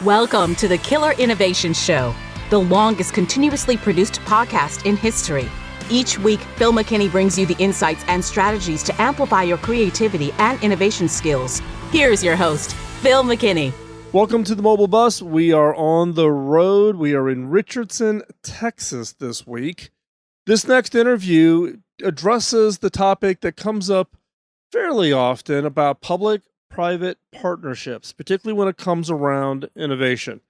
Welcome to the Killer Innovation Show, the longest continuously produced podcast in history. Each week, Phil McKinney brings you the insights and strategies to amplify your creativity and innovation skills. Here's your host, Phil McKinney. Welcome to the Mobile Bus. We are on the road. We are in Richardson, Texas this week. This next interview addresses the topic that comes up fairly often about public-private partnerships, particularly when it comes around innovation.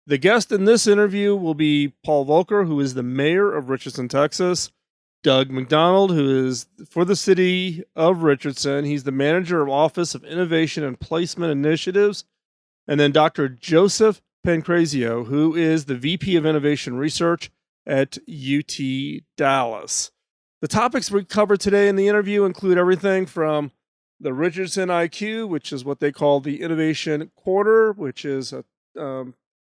The guest in this interview will be Paul Voelker, who is the mayor of Richardson, Texas. Doug McDonald, who is for the city of Richardson. He's the manager of Office of Innovation and Placement Initiatives. And then Dr. Joseph Pancrazio, who is the VP of Innovation Research at UT Dallas. The topics we cover today in the interview include everything from the Richardson IQ, which is what they call the Innovation Quarter, which is a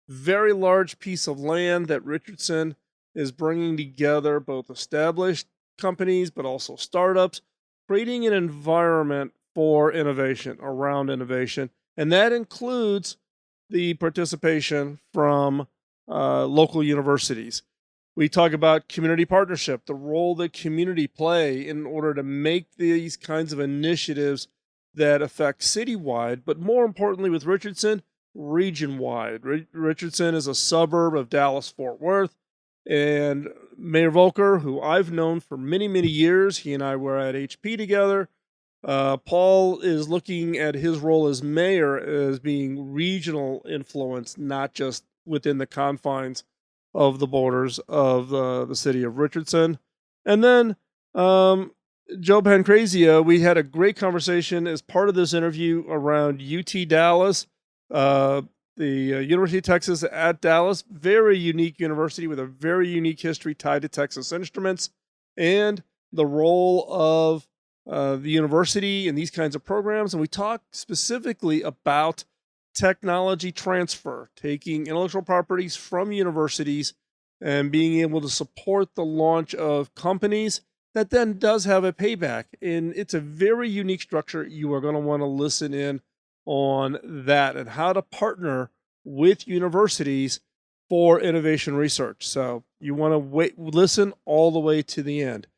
very large piece of land that Richardson is bringing together both established companies but also startups, creating an environment for innovation, around innovation. And that includes the participation from local universities. We talk about community partnership, the role that community play in order to make these kinds of initiatives that affect citywide, but more importantly with Richardson, region-wide. Richardson is a suburb of Dallas-Fort Worth, and Mayor Voelker, who I've known for many, many years, he and I were at HP together. Paul is looking at his role as mayor as being regional influence, not just within the confines of the borders of the city of Richardson. And then Joe Pancrazio, we had a great conversation as part of this interview around UT Dallas, the University of Texas at Dallas, very unique university with a very unique history tied to Texas Instruments, and the role of the university and these kinds of programs. And we talked specifically about technology transfer, taking intellectual properties from universities and being able to support the launch of companies that then does have a payback. And it's a very unique structure. You are going to want to listen in on that and how to partner with universities for innovation research. So you want to listen all the way to the end.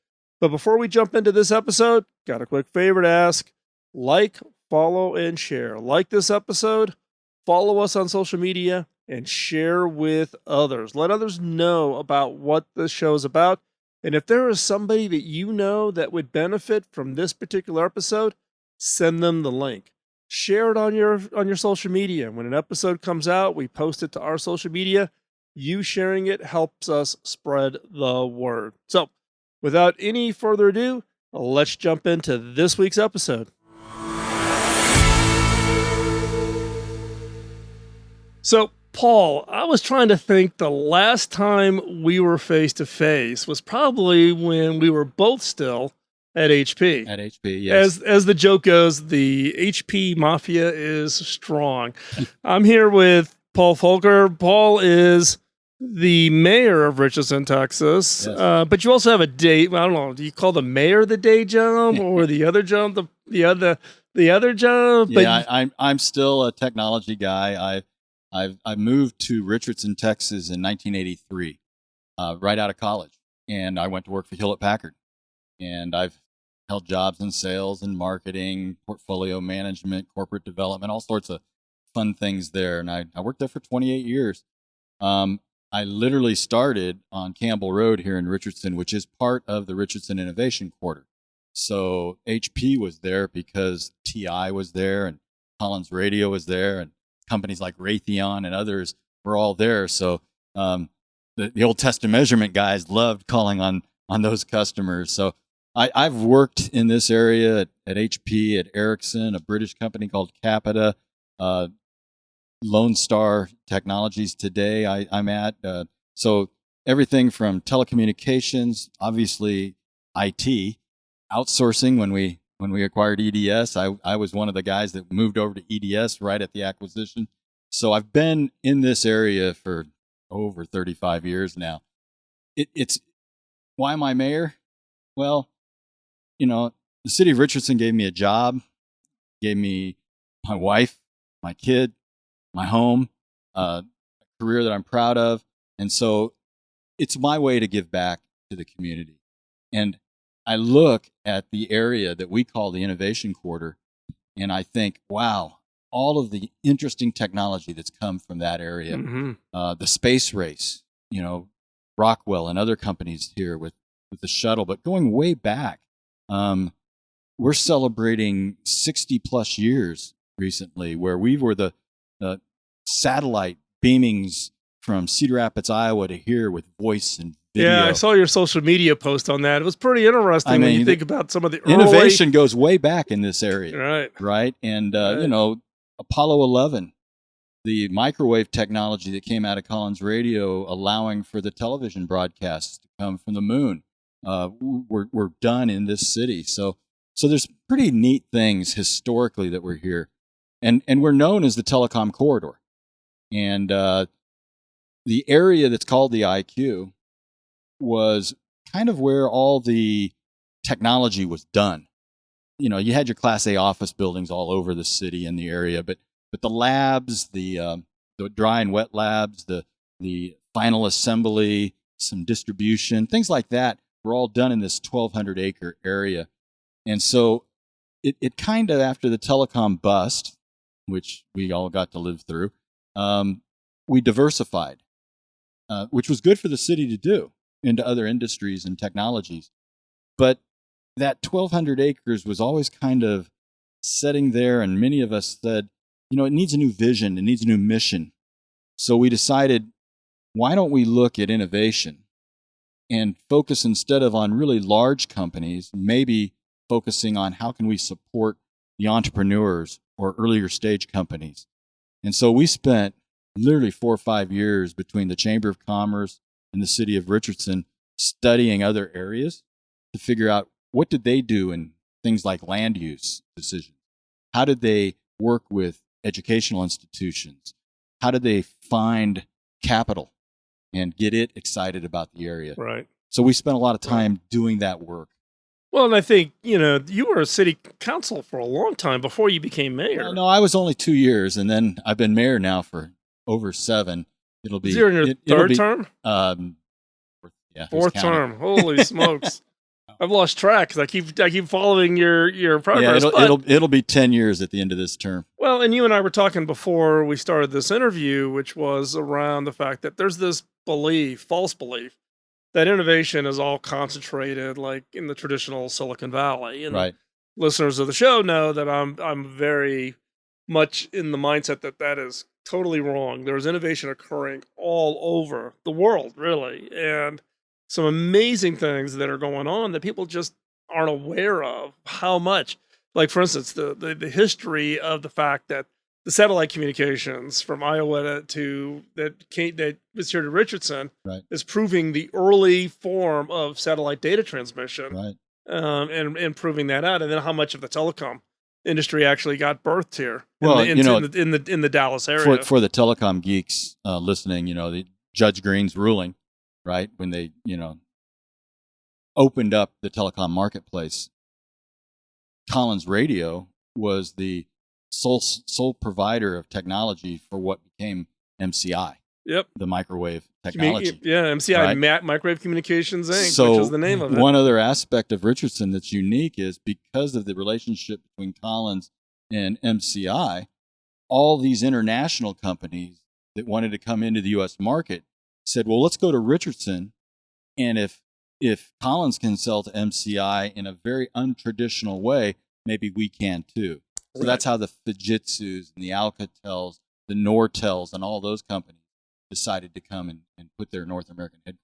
But before we jump into this episode, got a quick favor to ask: like, follow, and share. Like this episode, follow us on social media, and share with others. Let others know about what this show is about. And if there is somebody that you know that would benefit from this particular episode, send them the link. Share it on your social media. When an episode comes out, we post it to our social media. You sharing it helps us spread the word. So, without any further ado, let's jump into this week's episode. So, Paul, I was trying to think the last time we were face to face was probably when we were both still at HP. At HP, yes. As the joke goes, the HP mafia is strong. I'm here with Paul Voelker. Paul is the mayor of Richardson, Texas. Yes. But you also have a day. I don't know. Do you call the mayor the day job or the other job the other job? Yeah, I'm still a technology guy. I moved to Richardson, Texas in 1983, right out of college, and I went to work for Hewlett Packard, and I've held jobs in sales and marketing, portfolio management, corporate development, all sorts of fun things there. And I worked there for 28 years. I literally started on Campbell Road here in Richardson, which is part of the Richardson Innovation Quarter. So HP was there because TI was there and Collins Radio was there and companies like Raytheon and others were all there. So the old test and measurement guys loved calling on those customers. So I've worked in this area at HP, at Ericsson, a British company called Capita, Lone Star Technologies today I'm at. So everything from telecommunications, obviously IT, outsourcing when we acquired EDS. I was one of the guys that moved over to EDS right at the acquisition. So I've been in this area for over 35 years now. It's why am I mayor? Well, the city of Richardson gave me a job, gave me my wife, my kid, my home, a career that I'm proud of. And so it's my way to give back to the community. And I look at the area that we call the Innovation Quarter, and I think, wow, all of the interesting technology that's come from that area. The space race, Rockwell and other companies here with the shuttle, but going way back, we're celebrating 60 plus years recently where we were the satellite beamings from Cedar Rapids, Iowa to here with voice and video. Yeah, I saw your social media post on that. It was pretty interesting when you think about some of the innovation goes way back in this area. Right. And, Apollo 11, the microwave technology that came out of Collins Radio, allowing for the television broadcasts to come from the moon, were done in this city. So there's pretty neat things historically that we're here. And we're known as the telecom corridor. And the area that's called the IQ was kind of where all the technology was done. You had your Class A office buildings all over the city and the area, but the labs, the dry and wet labs, the final assembly, some distribution, things like that were all done in this 1,200-acre area. And so it kind of, after the telecom bust, which we all got to live through, we diversified, which was good for the city to do into other industries and technologies. But that 1,200 acres was always kind of sitting there, and many of us said, it needs a new vision, it needs a new mission. So we decided, why don't we look at innovation and focus, instead of on really large companies, maybe focusing on how can we support the entrepreneurs or earlier stage companies. And so we spent literally 4 or 5 years between the Chamber of Commerce and the city of Richardson studying other areas to figure out what did they do in things like land use decisions. How did they work with educational institutions? How did they find capital and get it excited about the area? Right. So we spent a lot of time doing that work. Well, and I think, you were a city council for a long time before you became mayor. No, I was only 2 years, and then I've been mayor now for over 7. It'll be... You're in your third term? Fourth term. Holy smokes. I've lost track because I keep following your progress. Yeah, it'll be 10 years at the end of this term. Well, and you and I were talking before we started this interview, which was around the fact that there's this false belief, that innovation is all concentrated like in the traditional Silicon Valley. And right. Listeners of the show know that I'm very much in the mindset that is totally wrong. There's innovation occurring all over the world, really, and some amazing things that are going on that people just aren't aware of how much. Like, for instance, the history of the fact that the satellite communications from Iowa that was here to Richardson right. is proving the early form of satellite data transmission, right. And proving that out, and then how much of the telecom industry actually got birthed here. Well, in the Dallas area. For the telecom geeks listening, the Judge Green's ruling, right, when they opened up the telecom marketplace, Collins Radio was the sole provider of technology for what became MCI. Yep. The microwave technology. MCI, right? Microwave Communications Inc., so which is the name of it. One other aspect of Richardson that's unique is because of the relationship between Collins and MCI, all these international companies that wanted to come into the U.S. market said, well, let's go to Richardson, and if Collins can sell to MCI in a very untraditional way, maybe we can too. So that's how the Fujitsus and the Alcatels, the Nortels, and all those companies decided to come and put their North American headquarters.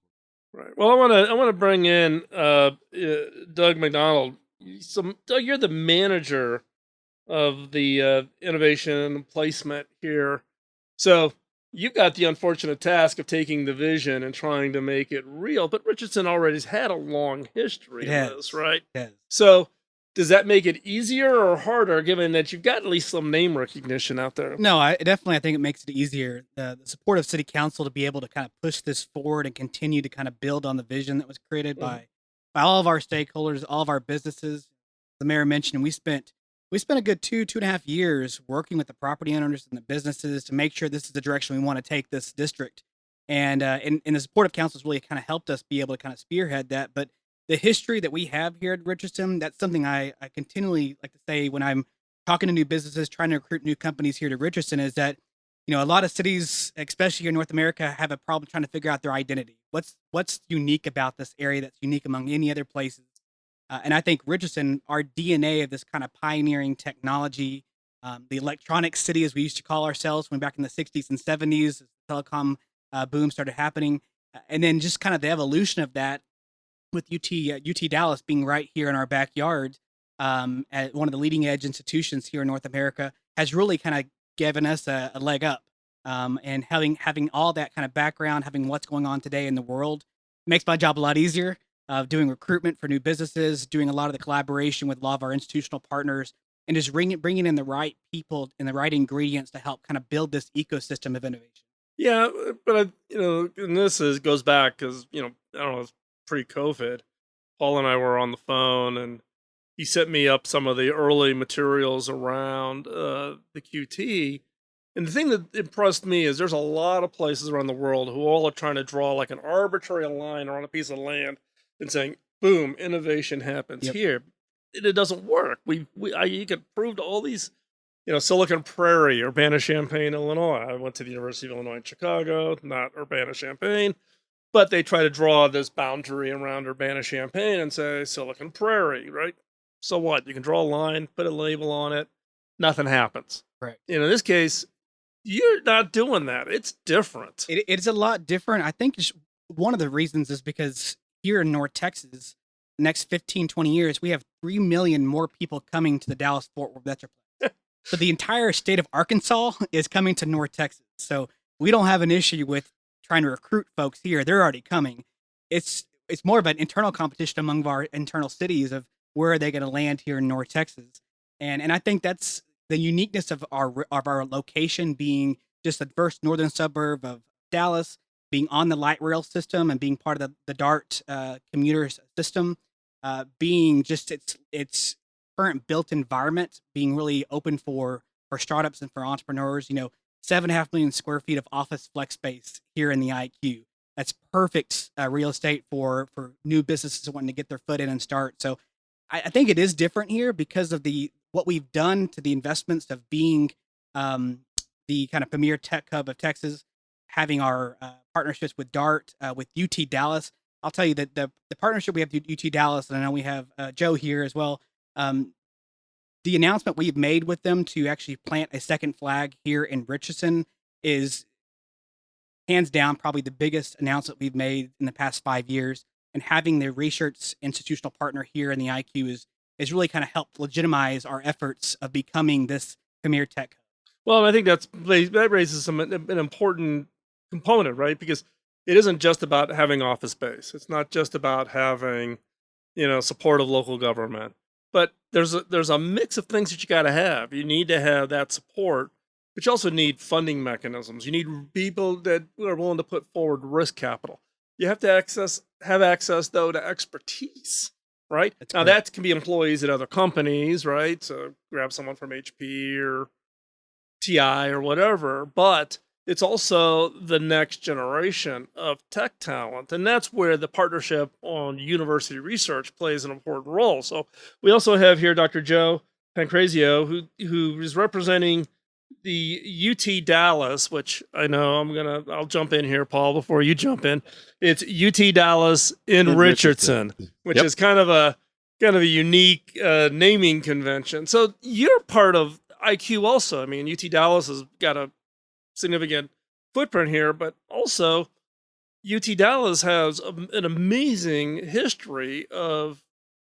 Right. Well, I want to bring in Doug McDonald. So, Doug, you're the manager of the innovation placement here. So you got the unfortunate task of taking the vision and trying to make it real. But Richardson already has had a long history of this, right? Yes. So does that make it easier or harder, given that you've got at least some name recognition out there? No, I think it makes it easier. The support of City Council to be able to kind of push this forward and continue to kind of build on the vision that was created by all of our stakeholders, all of our businesses. The mayor mentioned we spent We spent a good 2.5 years working with the property owners and the businesses to make sure this is the direction we want to take this district. And the supportive councils really kind of helped us be able to kind of spearhead that. But the history that we have here at Richardson, that's something I continually like to say when I'm talking to new businesses, trying to recruit new companies here to Richardson, is that a lot of cities, especially here in North America, have a problem trying to figure out their identity. What's unique about this area that's unique among any other places? And I think Richardson, our DNA of this kind of pioneering technology, the electronic city, as we used to call ourselves, when back in the 60s and 70s, as the telecom boom started happening, and then just kind of the evolution of that with UT Dallas being right here in our backyard, at one of the leading edge institutions here in North America, has really kind of given us a leg up. And having all that kind of background, having what's going on today in the world, makes my job a lot easier. Of doing recruitment for new businesses, doing a lot of the collaboration with a lot of our institutional partners, and just bringing in the right people and the right ingredients to help kind of build this ecosystem of innovation. Yeah, but and goes back because I don't know, it's pre-COVID. Paul and I were on the phone, and he sent me up some of the early materials around the QT. And the thing that impressed me is there's a lot of places around the world who all are trying to draw like an arbitrary line around a piece of land and saying, "Boom, innovation happens here." It doesn't work. You could prove to all these, Silicon Prairie, Urbana-Champaign, Illinois. I went to the University of Illinois in Chicago, not Urbana-Champaign, but they try to draw this boundary around Urbana-Champaign and say Silicon Prairie, right? So what? You can draw a line, put a label on it, nothing happens. Right. In this case, you're not doing that. It's different. It's a lot different. I think one of the reasons is because here in North Texas, the next 15, 20 years, we have 3 million more people coming to the Dallas-Fort Worth Metroplex. So the entire state of Arkansas is coming to North Texas. So we don't have an issue with trying to recruit folks here. They're already coming. It's more of an internal competition among our internal cities of where are they going to land here in North Texas. And I think that's the uniqueness of our location, being just the first northern suburb of Dallas, being on the light rail system and being part of the DART commuter system, being just its current built environment, being really open for startups and for entrepreneurs. 7.5 million square feet of office flex space here in the IQ. That's perfect real estate for new businesses wanting to get their foot in and start. So I think it is different here because of what we've done to the investments of being the kind of premier tech hub of Texas, having our partnerships with DART, with UT Dallas. I'll tell you that the partnership we have with UT Dallas, and I know we have Joe here as well. The announcement we've made with them to actually plant a second flag here in Richardson is hands down probably the biggest announcement we've made in the past 5 years. And having the research institutional partner here in the IQ is really kind of helped legitimize our efforts of becoming this premier tech hub. Well, I think that raises an important component, right? Because it isn't just about having office space. It's not just about having, support of local government. But there's a mix of things that you got to have. You need to have that support, but you also need funding mechanisms. You need people that are willing to put forward risk capital. You have to have access, though, to expertise, right? That's now, correct. that can be employees at other companies, right? So grab someone from HP or TI or whatever, but it's also the next generation of tech talent. And that's where the partnership on university research plays an important role. So we also have here Dr. Joe Pancrazio, who is representing the UT Dallas, which I know I'll jump in here, Paul, before you jump in. It's UT Dallas in Richardson, which is kind of a unique naming convention. So you're part of IQ also. I mean, UT Dallas has got a significant footprint here, but also UT Dallas has an amazing history of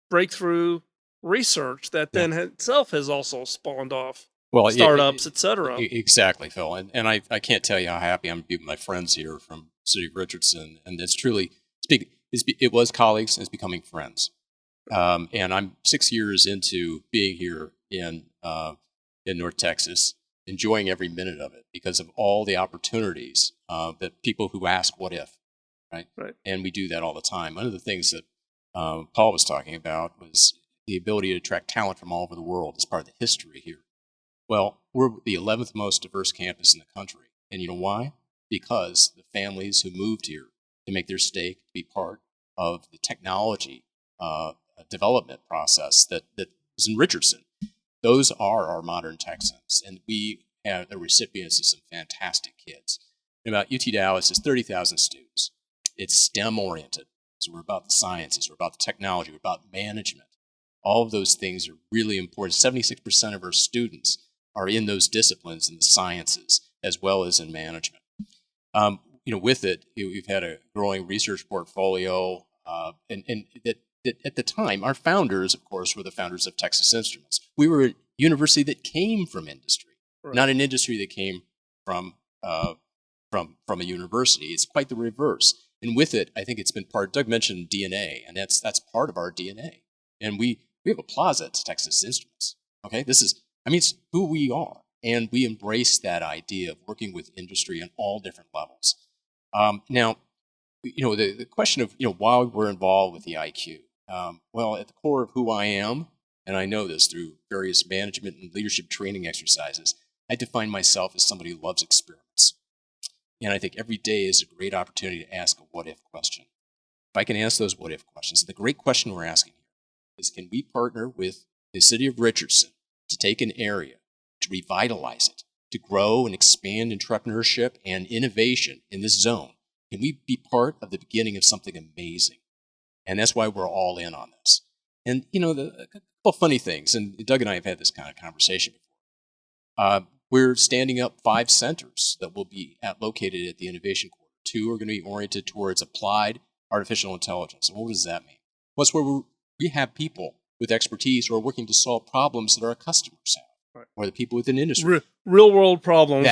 breakthrough research that then itself has also spawned off startups, etc. Exactly, Phil. And I can't tell you how happy I'm to be with my friends here from the city of Richardson. And it's truly, it was colleagues and it's becoming friends. And I'm 6 years into being here in North Texas, enjoying every minute of it because of all the opportunities that people who ask, what if, right? And we do that all the time. One of the things that Paul was talking about was the ability to attract talent from all over the world as part of the history here. Well, we're the 11th most diverse campus in the country. And you know why? Because the families who moved here to make their stake to be part of the technology development process that is in Richardson, those are our modern Texans. And we have the recipients of some fantastic kids. And about UT Dallas is 30,000 students. It's STEM oriented. So we're about the sciences, we're about the technology, we're about management. All of those things are really important. 76% of our students are in those disciplines in the sciences as well as in management. With it, we've had a growing research portfolio, and that at the time, our founders, of course, were the founders of Texas Instruments. We were a university that came from industry, right, not an industry that came from a university. It's quite the reverse. And with it, I think it's been part. Doug mentioned DNA, and that's part of our DNA. And we have a plaza at Texas Instruments. Okay, it's who we are, and we embrace that idea of working with industry on all different levels. Now, the question of why we're involved with the IQ. Well, at the core of who I am, and I know this through various management and leadership training exercises, I define myself as somebody who loves experiments. And I think every day is a great opportunity to ask a what-if question. If I can answer those what-if questions, the great question we're asking here is, can we partner with the city of Richardson to take an area, to revitalize it, to grow and expand entrepreneurship and innovation in this zone? Can we be part of the beginning of something amazing? And that's why we're all in on this. And, a couple funny things, and Doug and I have had this kind of conversation before. We're standing up 5 centers that will be located at the Innovation Quarter. 2 are going to be oriented towards applied artificial intelligence. And what does that mean? Well, it's where we have people with expertise who are working to solve problems that our customers have, right, or the people within industry. Real world problems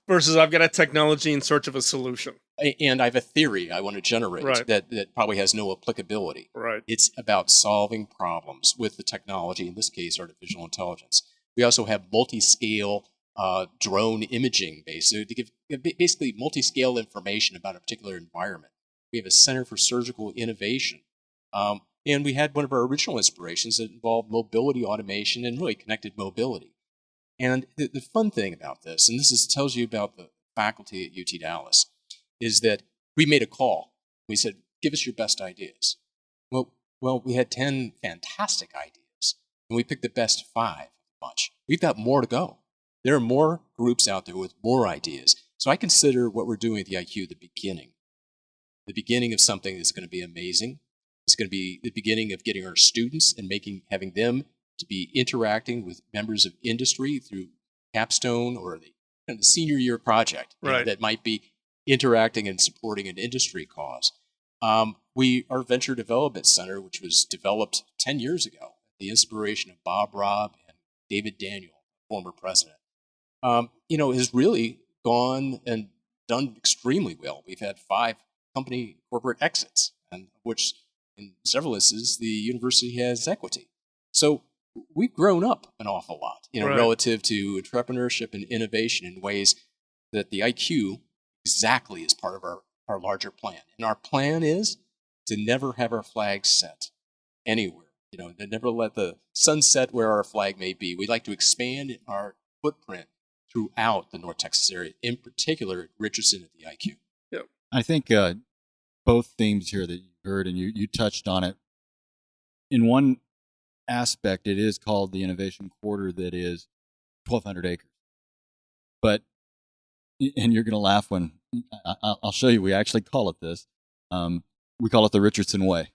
versus I've got a technology in search of a solution. And I have a theory I want to generate, right, that probably has no applicability. Right. It's about solving problems with the technology, in this case, artificial intelligence. We also have multi-scale drone imaging to give basically multi-scale information about a particular environment. We have a Center for Surgical Innovation. And we had one of our original inspirations that involved mobility automation and really connected mobility. And the fun thing about this, and this tells you about the faculty at UT Dallas, is that we made a call. We said, give us your best ideas. Well, we had 10 fantastic ideas, and we picked the best 5 bunch. We've got more to go. There are more groups out there with more ideas. So I consider what we're doing at the IQ the beginning of something that's going to be amazing. It's going to be the beginning of getting our students and having them to be interacting with members of industry through capstone or the senior year project, right, that might be interacting and supporting an industry cause. Our Venture Development Center, which was developed 10 years ago, the inspiration of Bob Robb and David Daniel, former president, has really gone and done extremely well. We've had 5 company corporate exits, and which in several instances the university has equity. So we've grown up an awful lot, right, relative to entrepreneurship and innovation in ways that the IQ exactly is part of our larger plan. And our plan is to never have our flag set anywhere, to never let the sun set where our flag may be. We'd like to expand our footprint throughout the North Texas area, in particular at Richardson at the IQ. Yep. I think both themes here that you heard, and you touched on it. In one aspect, it is called the Innovation Quarter, that is 1,200 acres. But, and you're going to laugh when I'll show you, we actually call it this. We call it the Richardson Way.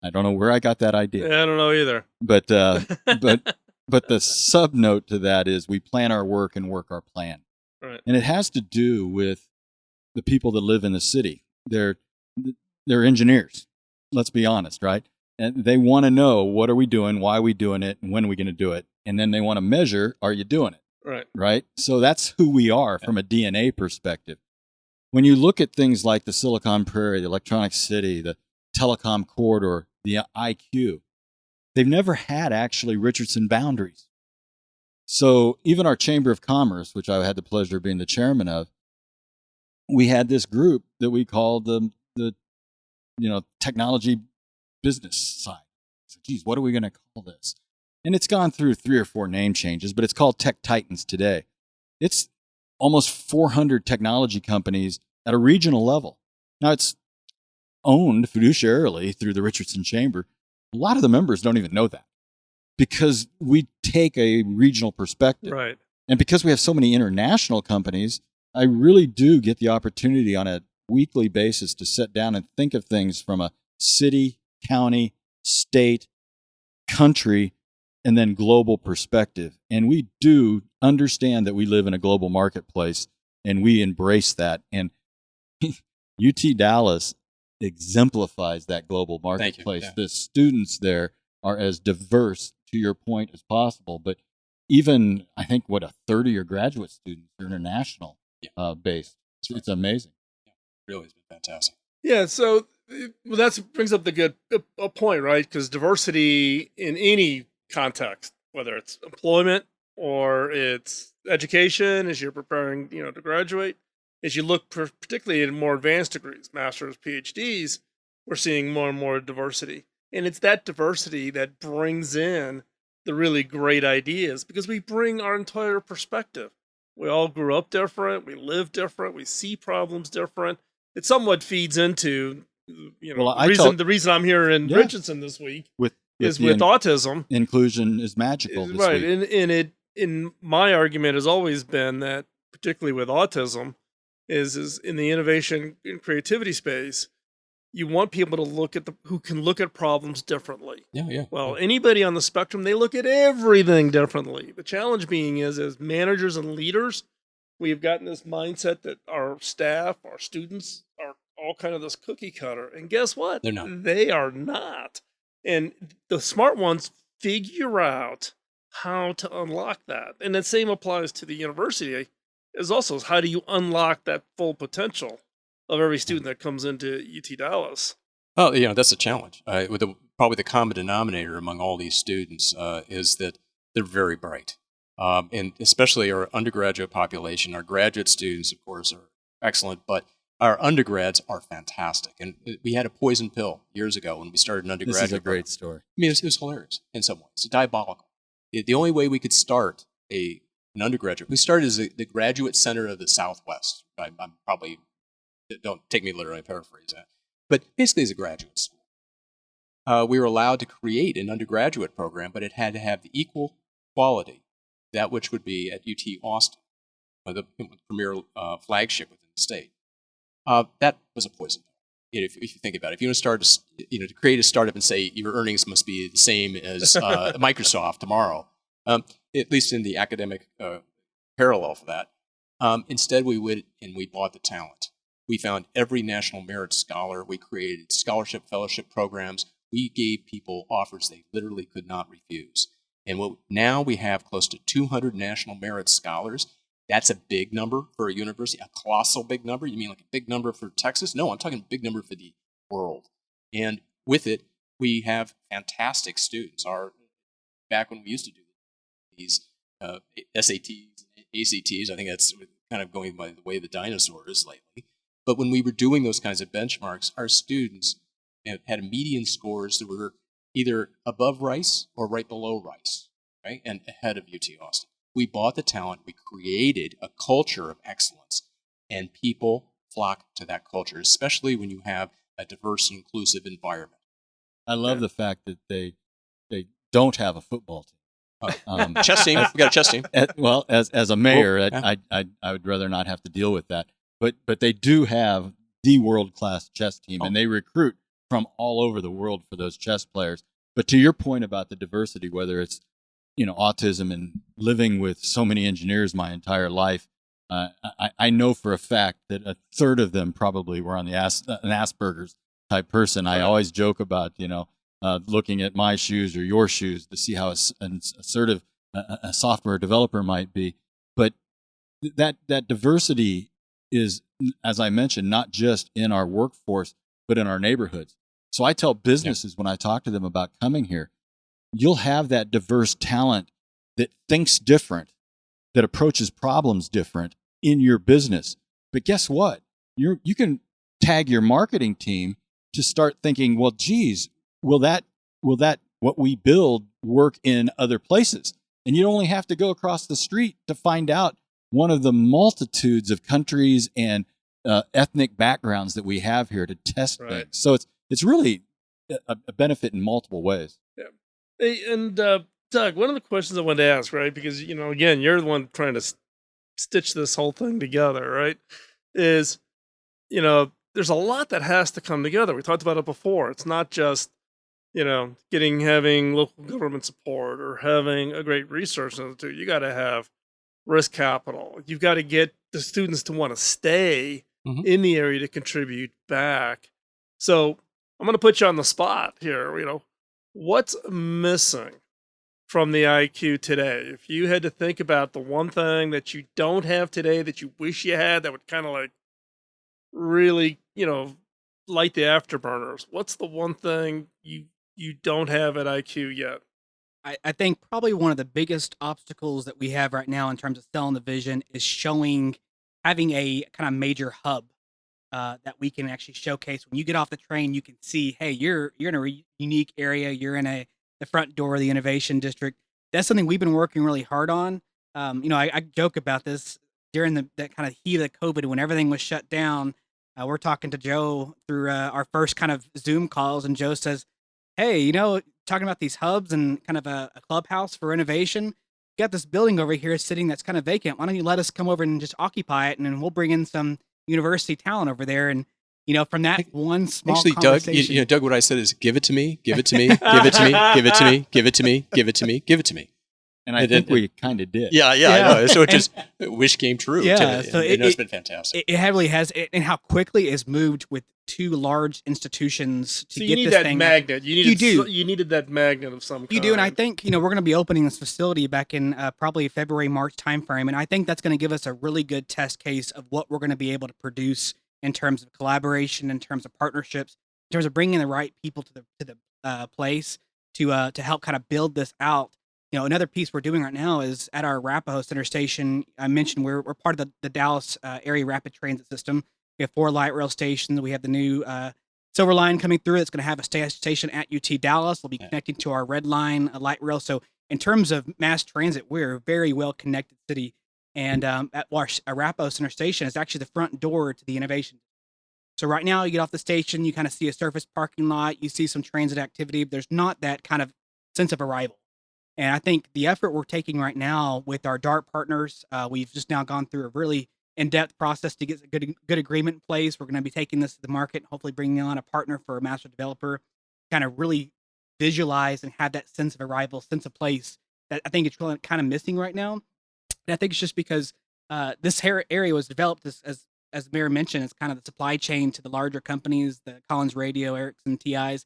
I don't know where I got that idea. Yeah, I don't know either. But the sub note to that is we plan our work and work our plan. Right. And it has to do with the people that live in the city. They're engineers. Let's be honest, right? And they want to know, what are we doing? Why are we doing it? And when are we going to do it? And then they want to measure, are you doing it? Right. Right? So that's who we are from a DNA perspective. When you look at things like the Silicon Prairie, the Electronic City, the Telecom Corridor, the IQ, they've never had actually Richardson boundaries. So even our Chamber of Commerce, which I had the pleasure of being the chairman of, we had this group that we called the technology business side. So, geez, what are we going to call this? And it's gone through 3 or 4 name changes, but it's called Tech Titans today. It's almost 400 technology companies at a regional level. Now, it's owned fiduciarily through the Richardson Chamber. A lot of the members don't even know that because we take a regional perspective. Right. And because we have so many international companies, I really do get the opportunity on a weekly basis to sit down and think of things from a city, county, state, country, and then global perspective. And we do understand that we live in a global marketplace, and we embrace that. And UT Dallas exemplifies that global marketplace. Yeah. The students there are as diverse, to your point, as possible. But even, I think, a third of your graduate students are international based. It's amazing. Yeah, it really has been fantastic. Yeah, so that brings up a point, right? Because diversity in any context, whether it's employment or it's education, as you're preparing, to graduate, as you look particularly in more advanced degrees, masters, PhDs, we're seeing more and more diversity. And it's that diversity that brings in the really great ideas because we bring our entire perspective. We all grew up different. We live different. We see problems different. It somewhat feeds into, the reason I'm here in Richardson this week is with autism. Inclusion is magical this right. week. In my argument has always been that, particularly with autism, is in the innovation and creativity space, you want people to who can look at problems differently. Yeah. Well, anybody on the spectrum, they look at everything differently. The challenge being is, as managers and leaders, we've gotten this mindset that our staff, our students are all kind of this cookie cutter. And guess what? They're not. They are not. And the smart ones figure out how to unlock that. And the same applies to the university is also how do you unlock that full potential of every student that comes into UT Dallas? Oh, that's a challenge. Probably the common denominator among all these students is that they're very bright. And especially our undergraduate population, our graduate students, of course, are excellent, but our undergrads are fantastic. And we had a poison pill years ago when we started an undergraduate. This is a great story. I mean, it was hilarious in some ways. It's diabolical. The only way we could start an undergraduate, we started as the Graduate Center of the Southwest. I'm probably, don't take me literally, I paraphrase that. But basically as a graduate school. We were allowed to create an undergraduate program, but it had to have the equal quality, that which would be at UT Austin, the premier flagship within the state. That was a poison pill. If you think about it, if you want to start, to create a startup and say your earnings must be the same as Microsoft tomorrow, at least in the academic parallel for that. Instead, we bought the talent. We found every national merit scholar. We created scholarship, fellowship programs. We gave people offers they literally could not refuse. And now we have close to 200 national merit scholars. That's a big number for a university, a colossal big number. You mean like a big number for Texas? No, I'm talking a big number for the world. And with it, we have fantastic students. Back when we used to do these SATs, ACTs, I think that's kind of going by the way the dinosaur is lately. But when we were doing those kinds of benchmarks, our students had median scores that were either above Rice or right below Rice, right, and ahead of UT Austin. We bought the talent, we created a culture of excellence, and people flock to that culture, especially when you have a diverse and inclusive environment. I love the fact that they don't have a football team. Chess team, we got a chess team. As a mayor, I would rather not have to deal with that. But they do have the world-class chess team, and they recruit from all over the world for those chess players. But to your point about the diversity, whether it's autism and living with so many engineers my entire life, I know for a fact that a third of them probably were on an Asperger's type person. I always joke about looking at my shoes or your shoes to see how assertive a software developer might be. But that diversity is, as I mentioned, not just in our workforce, but in our neighborhoods. So I tell businesses when I talk to them about coming here, you'll have that diverse talent that thinks different, that approaches problems different in your business. But guess what? You can tag your marketing team to start thinking, well, geez, will that what we build work in other places. And you only have to go across the street to find out one of the multitudes of countries and ethnic backgrounds that we have here to test things. So it's really a benefit in multiple ways. Yeah. Hey, and Doug, one of the questions I wanted to ask, right? Because, again, you're the one trying to stitch this whole thing together, right? Is, there's a lot that has to come together. We talked about it before. It's not just, having local government support or having a great research institute. You got to have risk capital. You've got to get the students to want to stay in the area to contribute back. So I'm going to put you on the spot here. What's missing from the IQ today? If you had to think about the one thing that you don't have today that you wish you had, that would kind of like really, light the afterburners. What's the one thing you don't have at IQ yet? I think probably one of the biggest obstacles that we have right now in terms of selling the vision is having a kind of major hub that we can actually showcase. When you get off the train, you can see, hey, you're in a unique area. You're in the front door of the innovation district. That's something we've been working really hard on. I joke about this during that kind of heat of COVID when everything was shut down. We're talking to Joe through our first kind of Zoom calls, and Joe says, hey, talking about these hubs and kind of a clubhouse for innovation. You got this building over here sitting that's kind of vacant. Why don't you let us come over and just occupy it, and then we'll bring in some university talent over there. And from that one small conversation. Doug, Doug, what I said is, give it to me, give it to me, give it to me, give it to me, give it to me, give it to me, give it to me. And I think we kind of did. Yeah. I know. So it just wish came true. Yeah. So it's been fantastic. It heavily has, and how quickly it's moved with two large institutions to so get you need this that thing. magnet. You do. You needed that magnet of some kind. You do, and I think we're going to be opening this facility back in probably February, March timeframe, and I think that's going to give us a really good test case of what we're going to be able to produce in terms of collaboration, in terms of partnerships, in terms of bringing the right people to the place to help kind of build this out. Another piece we're doing right now is at our Arapahoe Center Station. I mentioned we're part of the Dallas area rapid transit system. We have 4 light rail stations. We have the new Silver Line coming through. It's going to have a station at UT Dallas. We'll be connecting to our Red Line light rail. So in terms of mass transit, we're a very well connected city. And at our Arapahoe Center Station is actually the front door to the innovation. So right now, you get off the station, you kind of see a surface parking lot, you see some transit activity. But there's not that kind of sense of arrival. And I think the effort we're taking right now with our DART partners, we've just now gone through a really in-depth process to get a good agreement in place. We're going to be taking this to the market, hopefully bringing on a partner for a master developer, kind of really visualize and have that sense of arrival, sense of place that I think it's really kind of missing right now. And I think it's just because this area was developed as the mayor mentioned, it's kind of the supply chain to the larger companies, the Collins Radio, Ericsson, TIs.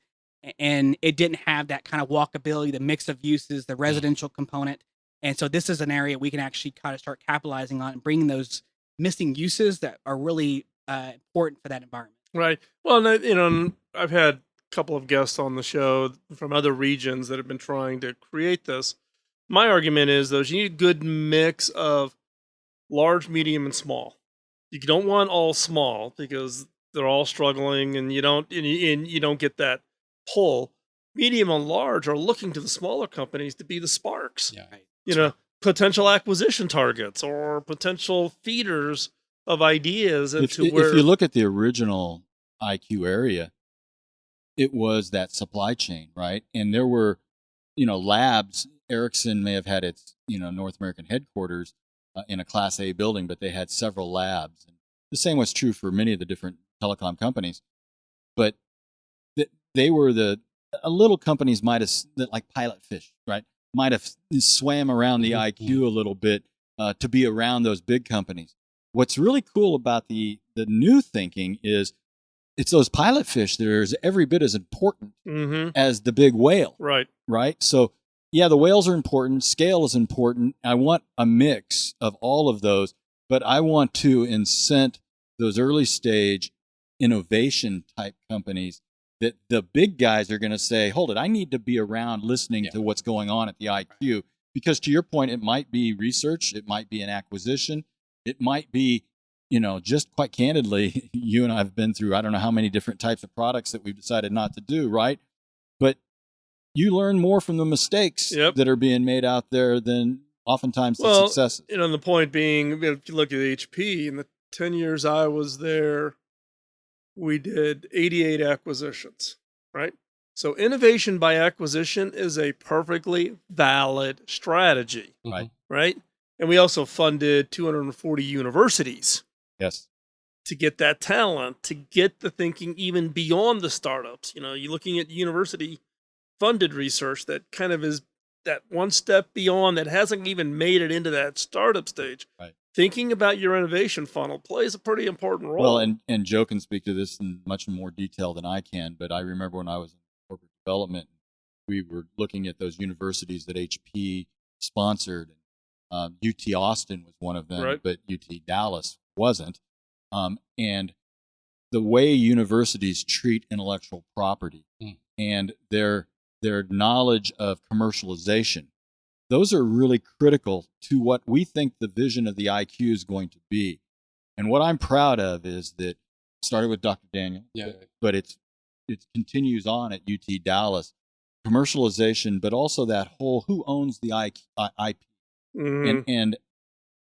And it didn't have that kind of walkability, the mix of uses, the residential component. And so this is an area we can actually kind of start capitalizing on and bringing those missing uses that are really important for that environment. Right. Well, I've had a couple of guests on the show from other regions that have been trying to create this. My argument is, though, you need a good mix of large, medium, and small. You don't want all small because they're all struggling, and you don't get that pull. Medium and large are looking to the smaller companies to be the sparks. Yeah. Potential acquisition targets or potential feeders of ideas If you look at the original IQ area, it was that supply chain, right? And there were, labs. Ericsson may have had its, North American headquarters in a Class A building, but they had several labs. And the same was true for many of the different telecom companies. But they were little companies like Pilot Fish, right? Might have swam around the IQ a little bit to be around those big companies. What's really cool about the new thinking is it's those pilot fish that are every bit as important as the big whale. Right. So yeah, the whales are important. Scale is important. I want a mix of all of those, but I want to incent those early stage innovation type companies that the big guys are going to say, hold it, I need to be around listening to what's going on at the IQ. Because to your point, it might be research, it might be an acquisition, it might be, just quite candidly, you and I have been through, I don't know how many different types of products that we've decided not to do, right? But you learn more from the mistakes Yep. that are being made out there than oftentimes the Well, successes. the point being, if you look at HP, in the 10 years I was there, we did 88 acquisitions, right? So innovation by acquisition is a perfectly valid strategy, Right. right? And we also funded 240 universities Yes. to get that talent, to get the thinking even beyond the startups. You're looking at university funded research that kind of is that one step beyond, that hasn't even made it into that startup stage. Right. Thinking about your innovation funnel plays a pretty important role. Well, and Joe can speak to this in much more detail than I can, but I remember when I was in corporate development, we were looking at those universities that HP sponsored. UT Austin was one of them, Right. but UT Dallas wasn't. And the way universities treat intellectual property and their knowledge of commercialization, those are really critical to what we think the vision of the IQ is going to be. And what I'm proud of is that it started with Dr. Daniel, but it continues on at UT Dallas. Commercialization, but also that whole who owns the IP. And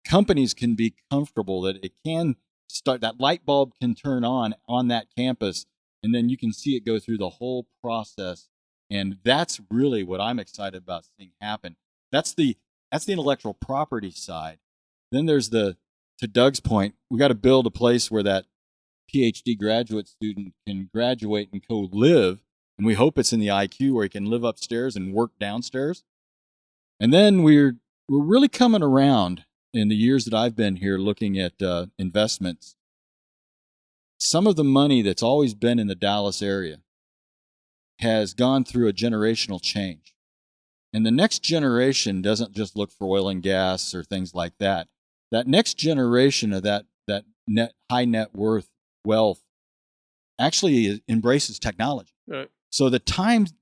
companies can be comfortable that it can start, that light bulb can turn on that campus, and then you can see it go through the whole process. And that's really what I'm excited about seeing happen. That's the intellectual property side. Then there's to Doug's point, we got to build a place where that PhD graduate student can graduate and go live. And we hope it's in the IQ where he can live upstairs and work downstairs. And then we're really coming around in the years that I've been here looking at investments. Some of the money that's always been in the Dallas area has gone through a generational change. And the next generation doesn't just look for oil and gas or things like that. That next generation of that high net worth wealth actually embraces technology. Right. So the timing's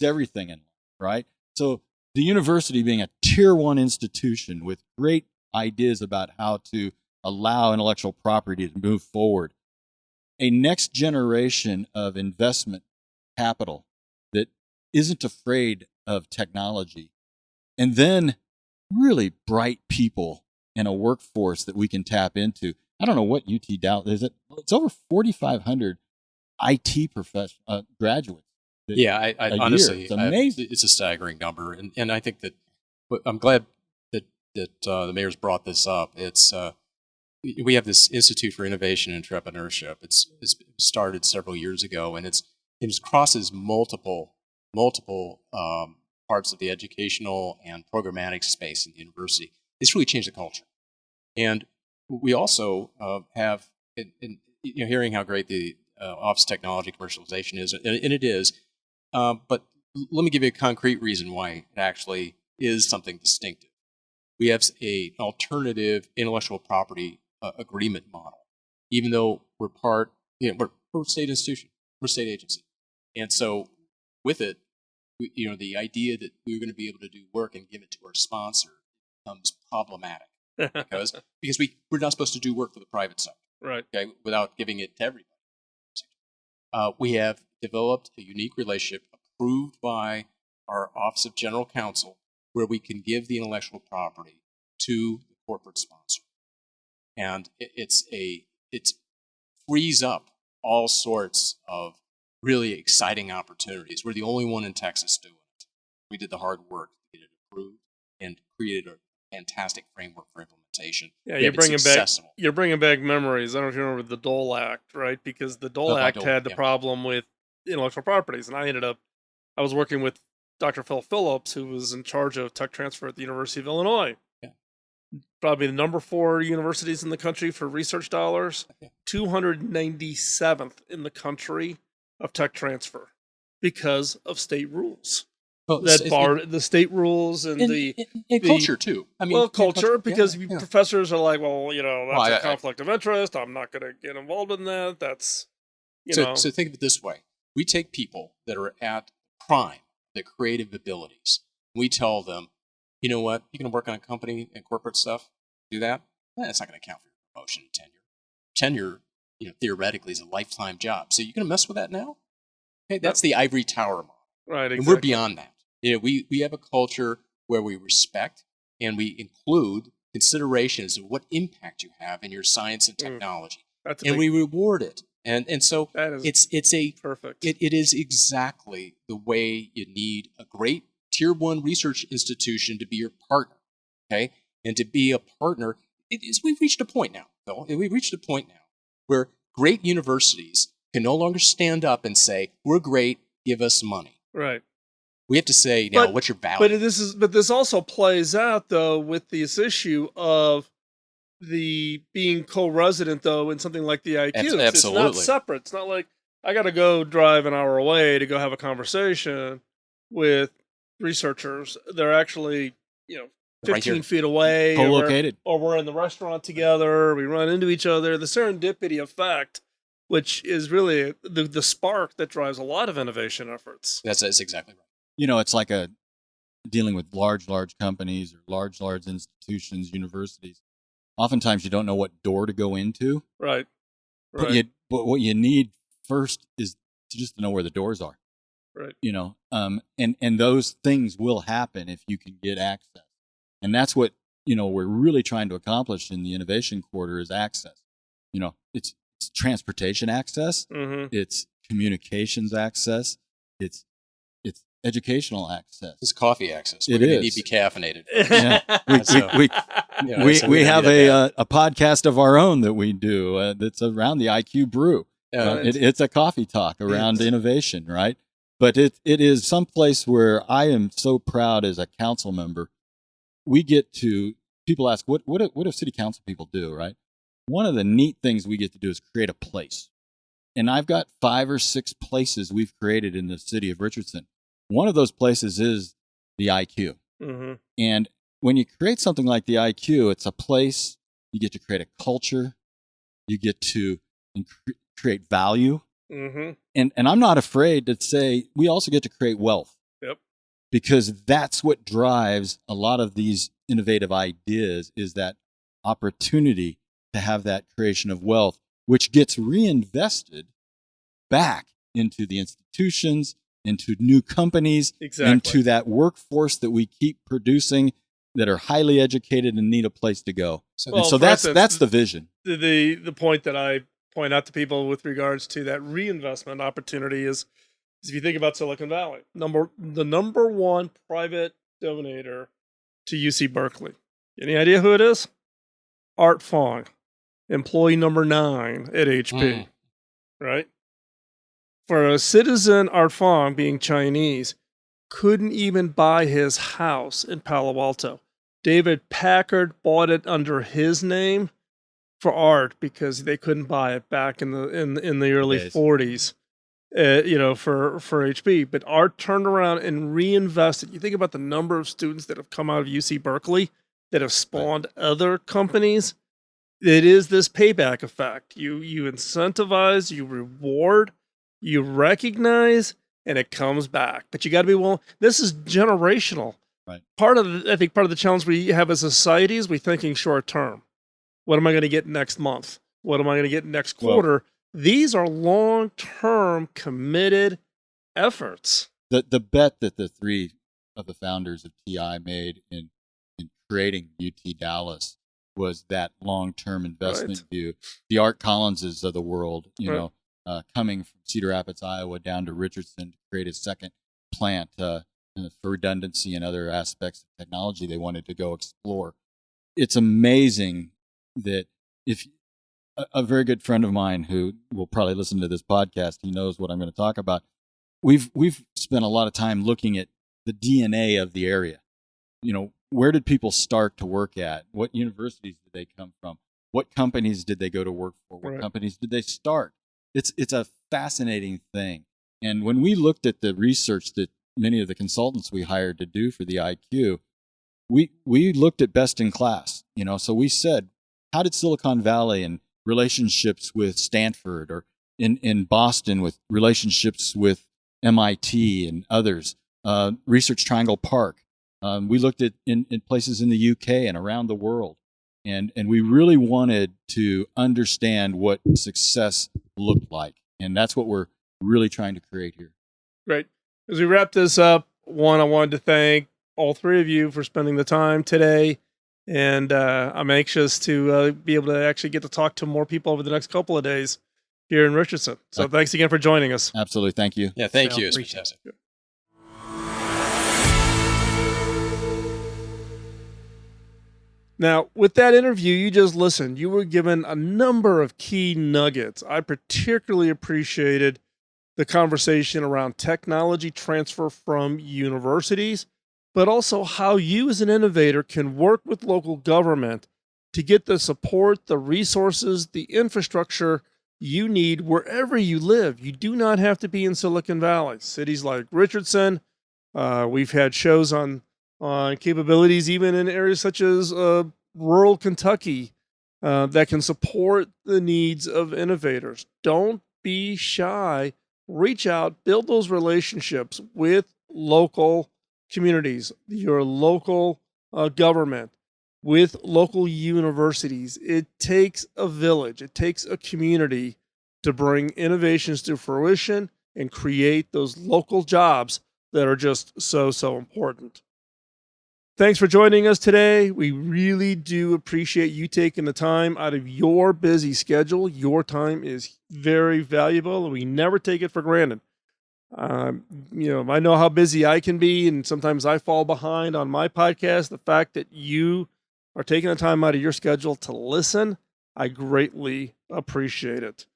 everything in life, right? So the university being a tier 1 institution with great ideas about how to allow intellectual property to move forward, a next generation of investment capital that isn't afraid of technology, and then really bright people in a workforce that we can tap into. I don't know what UT Dallas is. It's over 4,500 IT graduates. I honestly, it's amazing. It's a staggering number, and I think that I'm glad that the mayor's brought this up. It's we have this Institute for Innovation and Entrepreneurship. It's started several years ago, and it crosses multiple parts of the educational and programmatic space in the university. It's really changed the culture, and we also have, hearing how great the Office of Technology Commercialization is, and it is. But let me give you a concrete reason why it actually is something distinctive. We have an alternative intellectual property agreement model, even though we're a state institution, we're a state agency, and so with it, the idea that we're going to be able to do work and give it to our sponsor becomes problematic because we're not supposed to do work for the private sector, Right. Okay, without giving it to everybody. We have developed a unique relationship approved by our Office of General Counsel where we can give the intellectual property to the corporate sponsor. And it frees up all sorts of really exciting opportunities. We're the only one in Texas doing it. We did the hard work to get it approved and created a fantastic framework for implementation. Yeah, Yet it's accessible. you're bringing back memories. I don't know if you remember the Dole Act, right? Because the Dole Act had the problem with intellectual properties, and I was working with Dr. Phil Phillips, who was in charge of tech transfer at the University of Illinois. Yeah. Probably the number 4 universities in the country for research dollars, 297th in the country of tech transfer because of state rules. That barred the state rules and the culture too. I mean, culture, because professors are like, that's a conflict of interest. I'm not going to get involved in that. That's So think of it this way: we take people that are at prime, the creative abilities. We tell them, you know what? You're going to work on a company and corporate stuff. Do that. That's not going to count for your promotion and tenure. Tenure, theoretically, is a lifetime job. So you're going to mess with that now? Okay, that's the ivory tower model. Right, And exactly. we're beyond that. We have a culture where we respect and we include considerations of what impact you have in your science and technology, That's a and big, we reward it. And so that is it's perfect. it is exactly the way you need a great tier 1 research institution to be your partner, okay? And to be a partner, we've reached a point now, Phil. We've reached a point now where great universities can no longer stand up and say, "We're great, give us money." Right. We have to say, now, what's your value? But this also plays out though with this issue of the being co-resident though in something like the IQ. It's not Absolutely. separate. It's not like I got to go drive an hour away to go have a conversation with researchers. They're actually, 15 here. feet away, Co-located. or we're in the restaurant together. We run into each other. The serendipity effect, which is really the spark that drives a lot of innovation efforts. That's exactly right. It's like dealing with large companies or large institutions, universities. Oftentimes you don't know what door to go into. Right. But what you need first is just to know where the doors are. Right. And those things will happen if you can get access. And that's what, we're really trying to accomplish in the innovation quarter is access. It's transportation access. Mm-hmm. It's communications access. It's educational access. It's coffee access. It We're going to is. need to be caffeinated. Yeah. We have a podcast of our own that we do that's around the IQ brew. It's a coffee talk around innovation, right? But it is someplace where I am so proud as a council member. We get to, people ask, what do city council people do, right? One of the neat things we get to do is create a place. And I've got 5 or 6 places we've created in the city of Richardson. One of those places is the IQ. Mm-hmm. And when you create something like the IQ, it's a place, you get to create a culture, you get to create value. Mm-hmm. And I'm not afraid to say we also get to create wealth. Yep. Because that's what drives a lot of these innovative ideas is that opportunity to have that creation of wealth, which gets reinvested back into the institutions, into new companies, Exactly. into that workforce that we keep producing that are highly educated and need a place to go. So that's the vision. The point that I point out to people with regards to that reinvestment opportunity is if you think about Silicon Valley, the number 1 private donator to UC Berkeley. Any idea who it is? Art Fong, employee number 9 at HP, right? For a citizen, Art Fong, being Chinese, couldn't even buy his house in Palo Alto. David Packard bought it under his name for Art because they couldn't buy it back in the early 40s. For HP, but Art turned around and reinvested. You think about the number of students that have come out of UC Berkeley that have spawned other companies. It is this payback effect. You incentivize, you reward, you recognize, and it comes back. But you got to be willing. This is generational. Right. I think part of the challenge we have as a society is we're thinking short term. What am I going to get next month? What am I going to get next quarter? These are long-term committed efforts. The bet that the 3 of the founders of TI made in creating UT Dallas was that long-term investment view. The Art Collinses of the world, coming from Cedar Rapids, Iowa, down to Richardson to create a second plant for redundancy and other aspects of technology they wanted to go explore. It's amazing that if a very good friend of mine who will probably listen to this podcast, he knows what I'm going to talk about. We've spent a lot of time looking at the DNA of the area. Where did people start to work at? What universities did they come from? What companies did they go to work for? What companies did they start? It's a fascinating thing. And when we looked at the research that many of the consultants we hired to do for the IQ, we looked at best in class. So we said, how did Silicon Valley and relationships with Stanford, or in Boston with relationships with MIT and others, Research Triangle Park. We looked at in places in the UK and around the world, and we really wanted to understand what success looked like, and that's what we're really trying to create here. Right. As we wrap this up, I wanted to thank all three of you for spending the time today. And I'm anxious to be able to actually get to talk to more people over the next couple of days here in Richardson. So thanks again for joining us. Absolutely. Thank you. Yeah, thank you. It's Appreciate fantastic. it. Now, with that interview you just listened, you were given a number of key nuggets. I particularly appreciated the conversation around technology transfer from universities, but also how you as an innovator can work with local government to get the support, the resources, the infrastructure you need wherever you live. You do not have to be in Silicon Valley. Cities like Richardson, we've had shows on capabilities even in areas such as rural Kentucky that can support the needs of innovators. Don't be shy. Reach out, build those relationships with local communities, your local government, with local universities. It takes a village, it takes a community to bring innovations to fruition and create those local jobs that are just so important. Thanks for joining us today. We really do appreciate you taking the time out of your busy schedule. Your time is very valuable, and we never take it for granted. I know how busy I can be, and sometimes I fall behind on my podcast. The fact that you are taking the time out of your schedule to listen, I greatly appreciate it.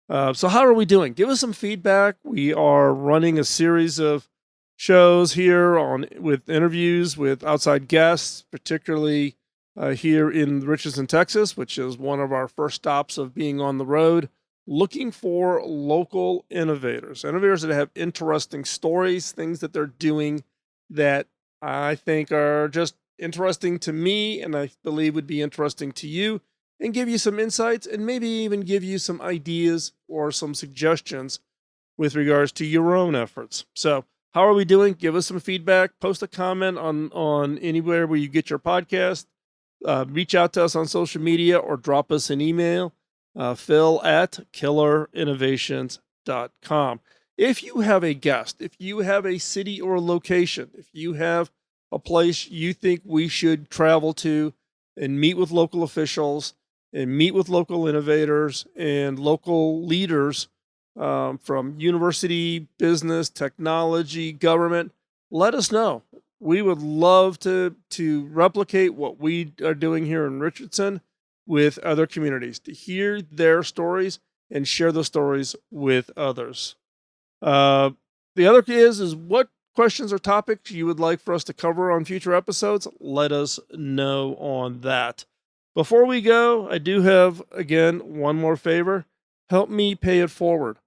So how are we doing? Give us some feedback. We are running a series of shows here with interviews with outside guests, particularly here in Richardson, Texas, which is one of our first stops of being on the road, looking for local innovators that have interesting stories, things that they're doing that I think are just interesting to me and I believe would be interesting to you, and give you some insights and maybe even give you some ideas or some suggestions with regards to your own efforts. So how are we doing? Give us some feedback. Post a comment on anywhere where you get your podcast. Reach out to us on social media or drop us an email, phil@killerinnovations.com. If you have a guest, if you have a city or location, if you have a place you think we should travel to and meet with local officials and meet with local innovators and local leaders from university, business, technology, government, let us know. We would love to replicate what we are doing here in Richardson with other communities, to hear their stories and share those stories with others. The other is what questions or topics you would like for us to cover on future episodes. Let us know on that. Before we go, I do have, again, one more favor. Help me pay it forward.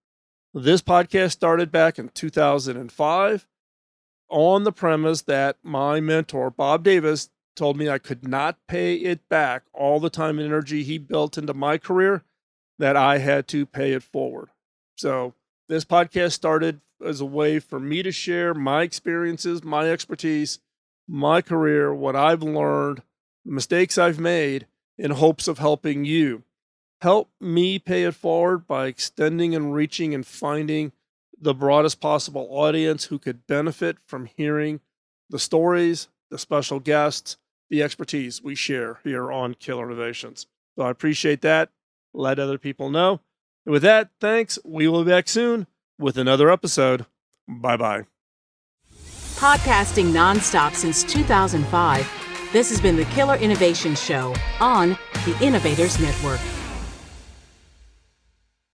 This podcast started back in 2005 on the premise that my mentor, Bob Davis, told me I could not pay it back, all the time and energy he built into my career, that I had to pay it forward. So this podcast started as a way for me to share my experiences, my expertise, my career, what I've learned, the mistakes I've made, in hopes of helping you. Help me pay it forward by extending and reaching and finding the broadest possible audience who could benefit from hearing the stories, the special guests, the expertise we share here on Killer Innovations. So I appreciate that. Let other people know. And with that, thanks. We will be back soon with another episode. Bye-bye. Podcasting nonstop since 2005, this has been the Killer Innovation Show on the Innovators Network.